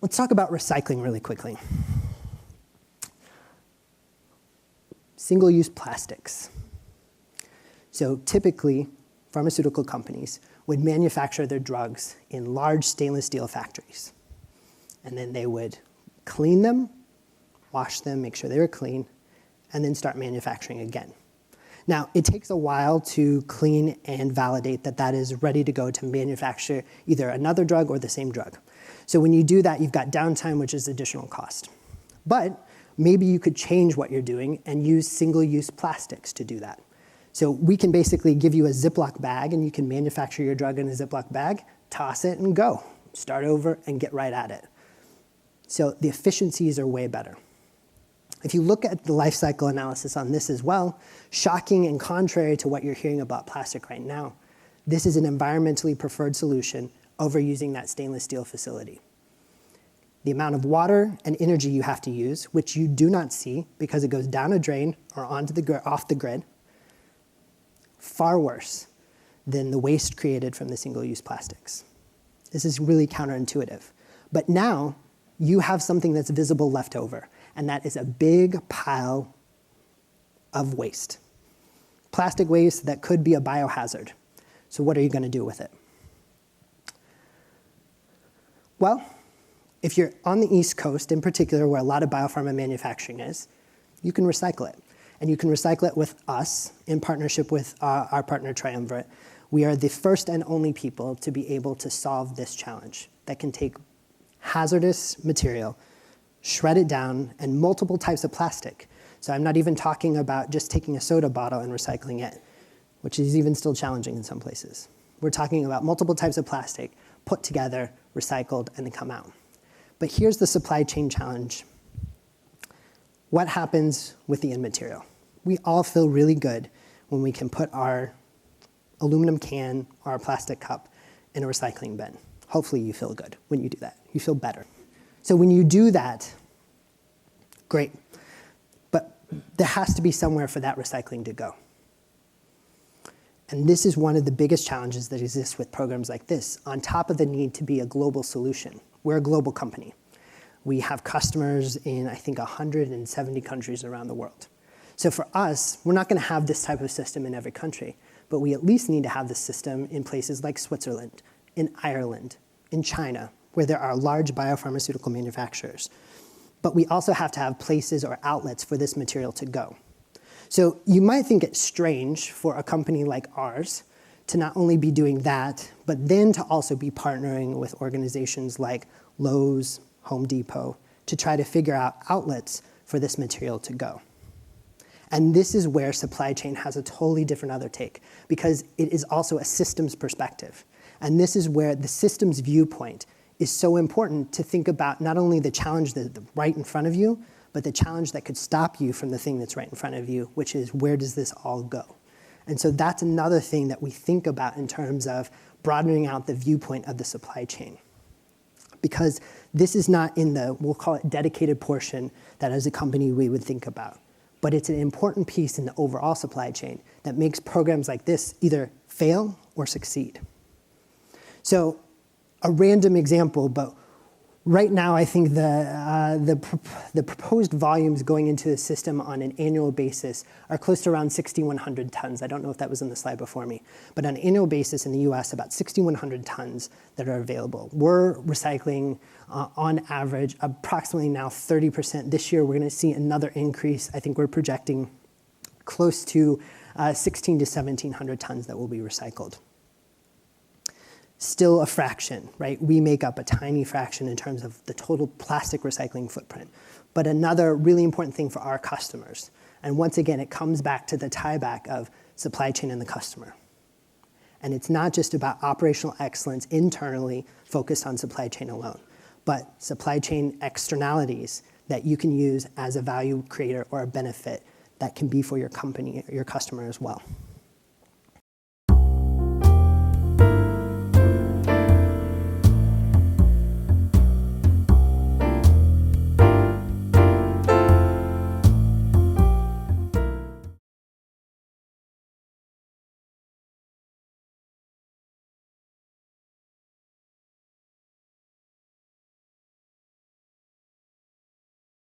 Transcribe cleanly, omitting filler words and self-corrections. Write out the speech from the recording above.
Let's talk about recycling really quickly. Single-use plastics. So typically, pharmaceutical companies would manufacture their drugs in large stainless steel factories. And then they would clean them, wash them, make sure they were clean, and then start manufacturing again. Now, it takes a while to clean and validate that that is ready to go to manufacture either another drug or the same drug. So when you do that, you've got downtime, which is additional cost. But maybe you could change what you're doing and use single-use plastics to do that. So we can basically give you a Ziploc bag, and you can manufacture your drug in a Ziploc bag, toss it, and go. Start over and get right at it. So the efficiencies are way better. If you look at the life cycle analysis on this as well, shocking and contrary to what you're hearing about plastic right now, this is an environmentally preferred solution over using that stainless steel facility. The amount of water and energy you have to use, which you do not see because it goes down a drain or off the grid, far worse than the waste created from the single-use plastics. This is really counterintuitive. But now you have something that's visible left over, and that is a big pile of waste. Plastic waste that could be a biohazard. So what are you going to do with it? Well, if you're on the East Coast, in particular, where a lot of biopharma manufacturing is, you can recycle it. And you can recycle it with us in partnership with our partner Triumvirate. We are the first and only people to be able to solve this challenge that can take hazardous material, shred it down, and multiple types of plastic. So I'm not even talking about just taking a soda bottle and recycling it, which is even still challenging in some places. We're talking about multiple types of plastic put together, recycled, and then come out. But here's the supply chain challenge. What happens with the end material? We all feel really good when we can put our aluminum can or our plastic cup in a recycling bin. Hopefully you feel good when you do that. You feel better. So when you do that, great. But there has to be somewhere for that recycling to go. And this is one of the biggest challenges that exists with programs like this, on top of the need to be a global solution. We're a global company. We have customers in, I think, 170 countries around the world. So for us, we're not going to have this type of system in every country, but we at least need to have this system in places like Switzerland, in Ireland, in China, where there are large biopharmaceutical manufacturers. But we also have to have places or outlets for this material to go. So you might think it's strange for a company like ours to not only be doing that, but then to also be partnering with organizations like Lowe's, Home Depot, to try to figure out outlets for this material to go. And this is where supply chain has a totally different other take, because it is also a systems perspective. And this is where the systems viewpoint is so important to think about not only the challenge that's right in front of you, but the challenge that could stop you from the thing that's right in front of you, which is where does this all go? And so that's another thing that we think about in terms of broadening out the viewpoint of the supply chain. Because this is not in the, we'll call it dedicated portion that as a company we would think about. But it's an important piece in the overall supply chain that makes programs like this either fail or succeed. So a random example, but right now I think the proposed volumes going into the system on an annual basis are close to around 6,100 tons. I don't know if that was in the slide before me, but on an annual basis in the US, about 6,100 tons that are available. We're recycling on average approximately now 30%. This year we're going to see another increase. I think we're projecting close to 1,600 to 1,700 tons that will be recycled. Still a fraction, right? We make up a tiny fraction in terms of the total plastic recycling footprint. But another really important thing for our customers, and once again, it comes back to the tie back of supply chain and the customer. And it's not just about operational excellence internally focused on supply chain alone, but supply chain externalities that you can use as a value creator or a benefit that can be for your company or your customer as well.